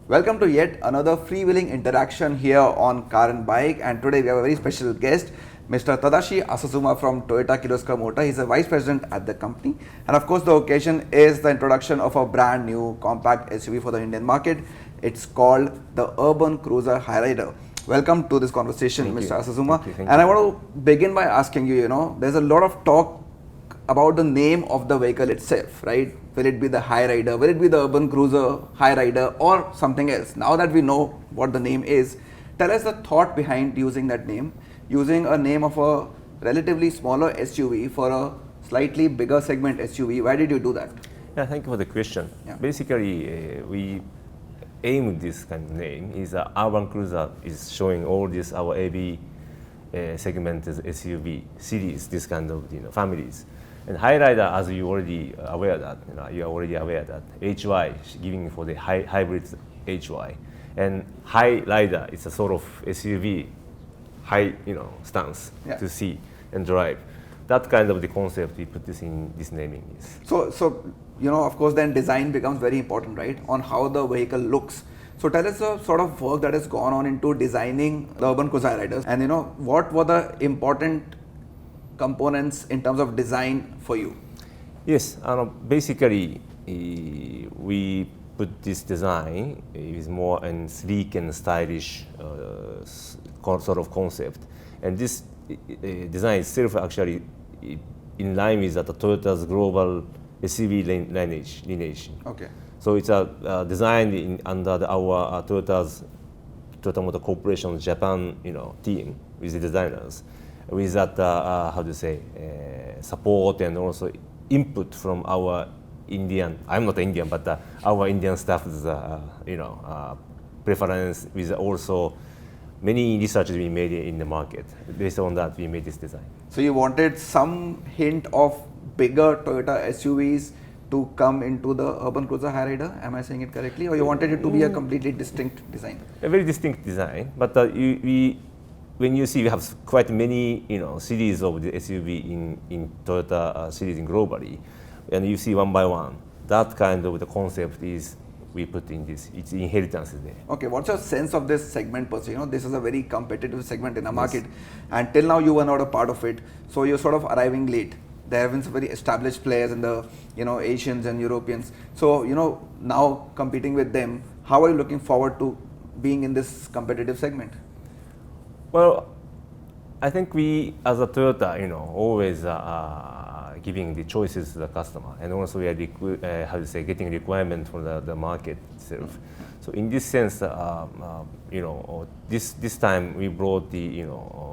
Welcome to yet another freewheeling interaction here on Car and Bike, and today we have a very special guest, Mr. Tadashi Asazuma from Toyota Kirloskar Motor. He's a vice president at the company, and of course the occasion is the introduction of a brand new compact SUV for the Indian market. It's called the Urban Cruiser Hyryder. Welcome to this conversation, Mr. Asazuma. And I want to begin by asking you, there's a lot of talk about the name of the vehicle itself, right? Will it be the Hyryder? Will it be the Urban Cruiser Hyryder or something else? Now that we know what the name is, tell us the thought behind using that name, using a name of a relatively smaller SUV for a slightly bigger segment SUV. Why did you do that? Yeah, thank you for the question. Yeah. Basically, we aim this kind of name is Urban Cruiser is showing all this our AB segment SUV series, this kind of families. And Hyryder, as you already aware that, you are already aware that HY giving for the hybrid HY, and Hyryder is a sort of SUV, high stance to see and drive. That kind of the concept we put this in this naming is. So of course then design becomes very important, right? On how the vehicle looks. So tell us the sort of work that has gone on into designing the Urban Cruiser Hyryder, and what were the important components in terms of design for you? Yes, basically we put this design with more and sleek and stylish sort of concept, and this design itself actually in line with the Toyota's global SUV lineage. Okay. So it's designed under our Toyota Motor Corporation Japan team with the designers, with that support and also input from our Indian. I'm not Indian, but our Indian staff's preference, with also many researches we made in the market. Based on that, we made this design. So you wanted some hint of bigger Toyota SUVs to come into the Urban Cruiser Hyryder, am I saying it correctly? Or you wanted it to be a completely distinct design? A very distinct design, but when you see we have quite many series of the SUV in Toyota series globally, and you see one by one, that kind of the concept is we put in this, its inheritance is there. Okay, what's your sense of this segment per se? This is a very competitive segment in the market, and till now you were not a part of it, so you're sort of arriving late. There have been some very established players in the Asians and Europeans. So now competing with them, how are you looking forward to being in this competitive segment? Well, I think we as a Toyota, always giving the choices to the customer, and also we are getting requirement from the market itself. So in this sense, this time we brought the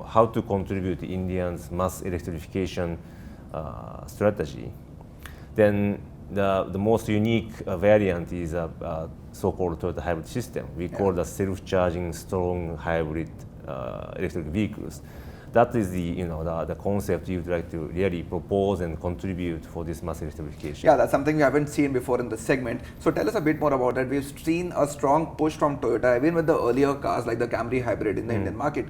how to contribute to Indians' mass electrification strategy. Then the most unique variant is a so-called Toyota hybrid system. We call the self-charging strong hybrid electric vehicles. That is the concept you would like to really propose and contribute for this mass electrification. Yeah, that's something we haven't seen before in this segment. So tell us a bit more about that. We've seen a strong push from Toyota, even with the earlier cars like the Camry hybrid in the Indian market.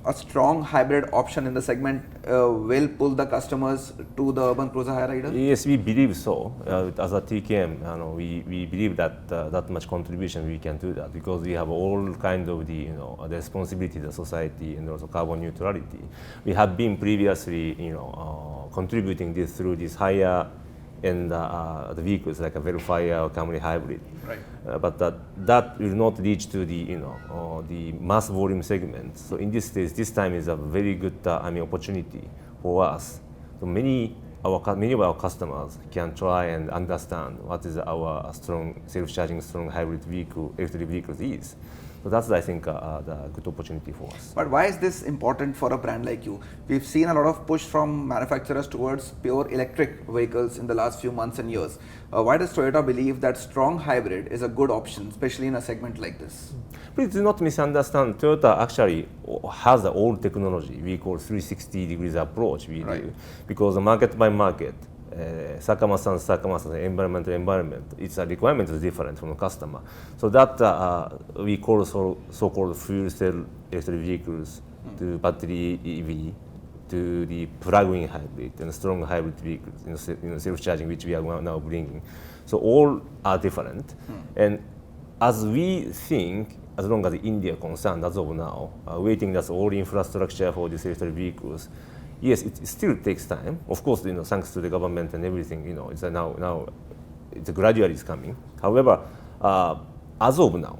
A strong hybrid option in the segment will pull the customers to the Urban Cruiser Hyryder? Yes, we believe so. As a TKM, we believe that that much contribution we can do that, because we have all kind of the responsibility to the society and also carbon neutrality. We had been previously contributing this through this higher end the vehicles like a Verifier or Camry hybrid. Right. But that will not reach to the the mass volume segment. So in this case, this time is a very good opportunity for us. So many of our customers can try and understand what is our strong self-charging strong hybrid vehicle, electric vehicles is. So that's, I think, the good opportunity for us. But why is this important for a brand like you? We've seen a lot of push from manufacturers towards pure electric vehicles in the last few months and years. Why does Toyota believe that strong hybrid is a good option, especially in a segment like this? Please do not misunderstand. Toyota actually has the old technology we call 360 degrees approach we do, because market by market, circumstance, environment, its requirement is different from the customer. So that we call so-called fuel cell electric vehicles to battery EV, to the plug-in hybrid and strong hybrid vehicles, self-charging, which we are now bringing. So all are different. And as we think, as long as India is concerned, as of now, waiting that's all infrastructure for these electric vehicles, yes, it still takes time. Of course, thanks to the government and everything, it's now it's gradually is coming. However, as of now,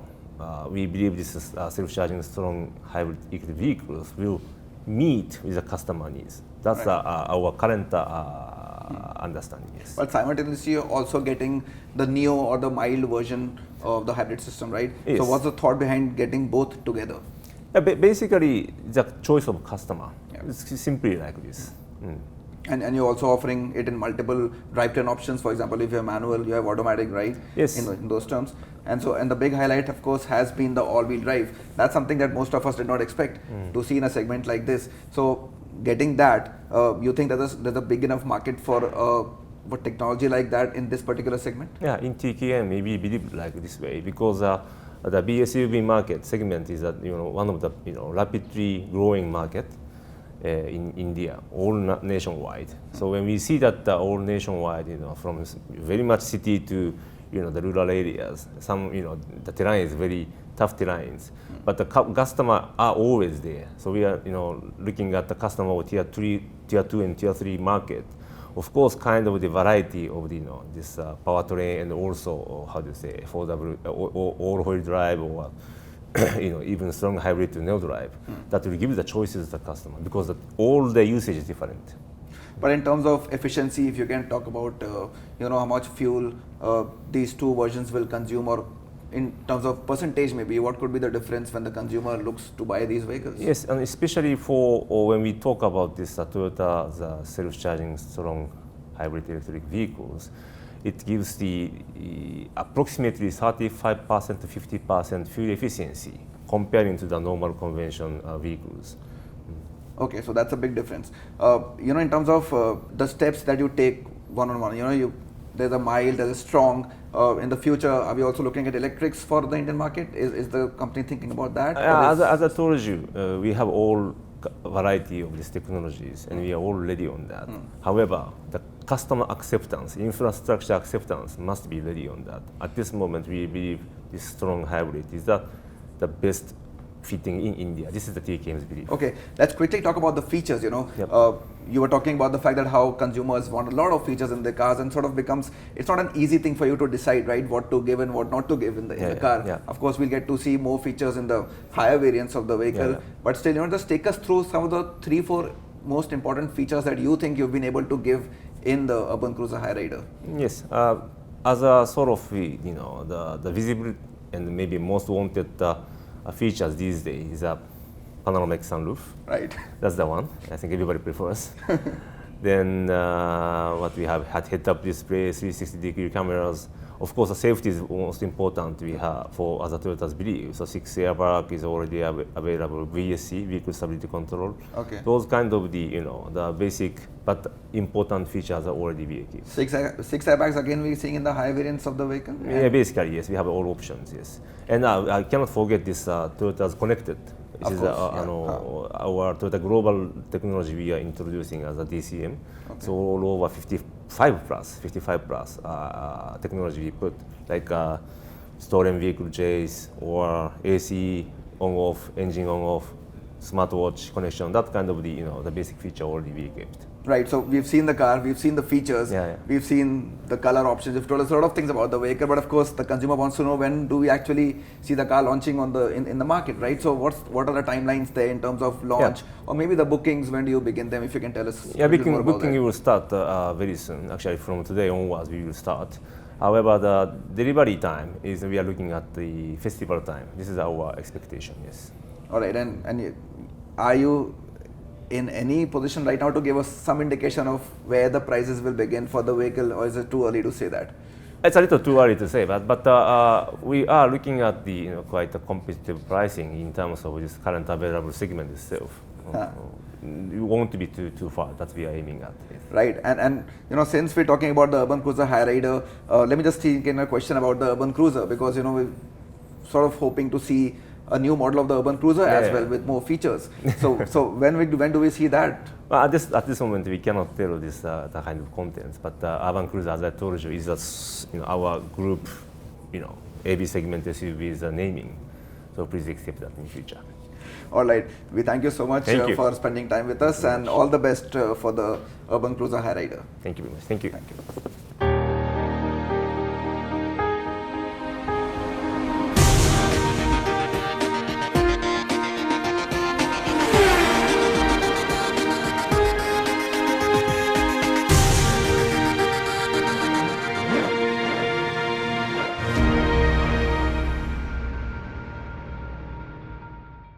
we believe this self-charging strong hybrid electric vehicles will meet with the customer needs. That's our current understanding. Yes. But simultaneously, you're also getting the neo or the mild version of the hybrid system, right? Yes. So what's the thought behind getting both together? Yeah, basically, the choice of customer. Yeah. It's simply like this. And you're also offering it in multiple drivetrain options. For example, if you have manual, you have automatic, right? Yes. In those terms. And the big highlight, of course, has been the all-wheel drive. That's something that most of us did not expect to see in a segment like this. So getting that, you think that there's a big enough market for technology like that in this particular segment? Yeah, in TKM, we believe like this way because the BSUV market segment is one of the rapidly growing market in India, all nationwide. So when we see that all nationwide, from very much city to the rural areas, some the terrain is very tough terrains, but the customer are always there. So we are looking at the customer of tier 2 and tier 3 market. Of course, kind of the variety of this powertrain and also how to say affordable all-wheel drive or even strong hybrid to no drive. That will give the choices to the customer because all the usage is different. But in terms of efficiency, if you can talk about how much fuel these two versions will consume, or in terms of percentage, maybe what could be the difference when the consumer looks to buy these vehicles? Yes, and especially when we talk about this Toyota self-charging strong hybrid electric vehicles, it gives the approximately 35% to 50% fuel efficiency comparing to the normal convention vehicles. Okay, so that's a big difference. In terms of the steps that you take one-on-one, there's a mild, there's a strong. In the future, are we also looking at electrics for the Indian market? Is the company thinking about that? As I told you, we have all variety of these technologies and we are all ready on that. However, the customer acceptance, infrastructure acceptance must be ready on that. At this moment, we believe this strong hybrid is the best fitting in India. This is the TKM's belief. Okay, let's quickly talk about the features. Yep. You were talking about the fact that how consumers want a lot of features in their cars, and it's not an easy thing for you to decide, right, what to give and what not to give in the car. Yeah. Of course, we'll get to see more features in the higher variants of the vehicle, but still, just take us through some of the 3-4 most important features that you think you've been able to give in the Urban Cruiser Hyryder. Yes, as a sort of the visible and maybe most wanted features these days is a panoramic sunroof. Right. That's the one. I think everybody prefers. Then what we have had head-up display, 360-degree cameras. Of course, the safety is most important we have for other Toyota's belief. So 6 airbag is already available. VSC, vehicle stability control. Okay. Those kind of the basic but important features are already vehicle. 6 airbags again we're seeing in the high variants of the vehicle? Yeah, basically yes. We have all options. Yes, and I cannot forget this Toyota's connected. This is our Toyota global technology we are introducing as a DCM. Okay. So all over 55 plus technology we put, like stolen vehicle chase or AC on-off, engine on-off, smartwatch connection, that kind of the basic feature already we equipped. Right, so we've seen the car, we've seen the features, we've seen the color options, you've told us a lot of things about the vehicle, but of course the consumer wants to know when do we actually see the car launching in the market, right? So what are the timelines there in terms of launch, or maybe the bookings, when do you begin them, if you can tell us a bit more about booking that. will start very soon, actually from today onwards we will start. However, the delivery time is we are looking at the festival time. This is our expectation, yes. All right, and are you in any position right now to give us some indication of where the prices will begin for the vehicle, or is it too early to say that? It's a little too early to say that, but we are looking at the quite a competitive pricing in terms of this current available segment itself. You won't be too far. That we are aiming at. Yes. Right, and since we're talking about the Urban Cruiser Hyryder, let me just think in a question about the Urban Cruiser, because we're sort of hoping to see a new model of the Urban Cruiser as well with more features. So when do we see that? Well, at this moment we cannot tell this the kind of contents, but Urban Cruiser, as I told you, is our group AB segment SUVs naming. So please accept that in future. All right. We thank you so much Thank you. for spending time with us, and all the best for the Urban Cruiser Hyryder. Thank you very much. Thank you. Thank you.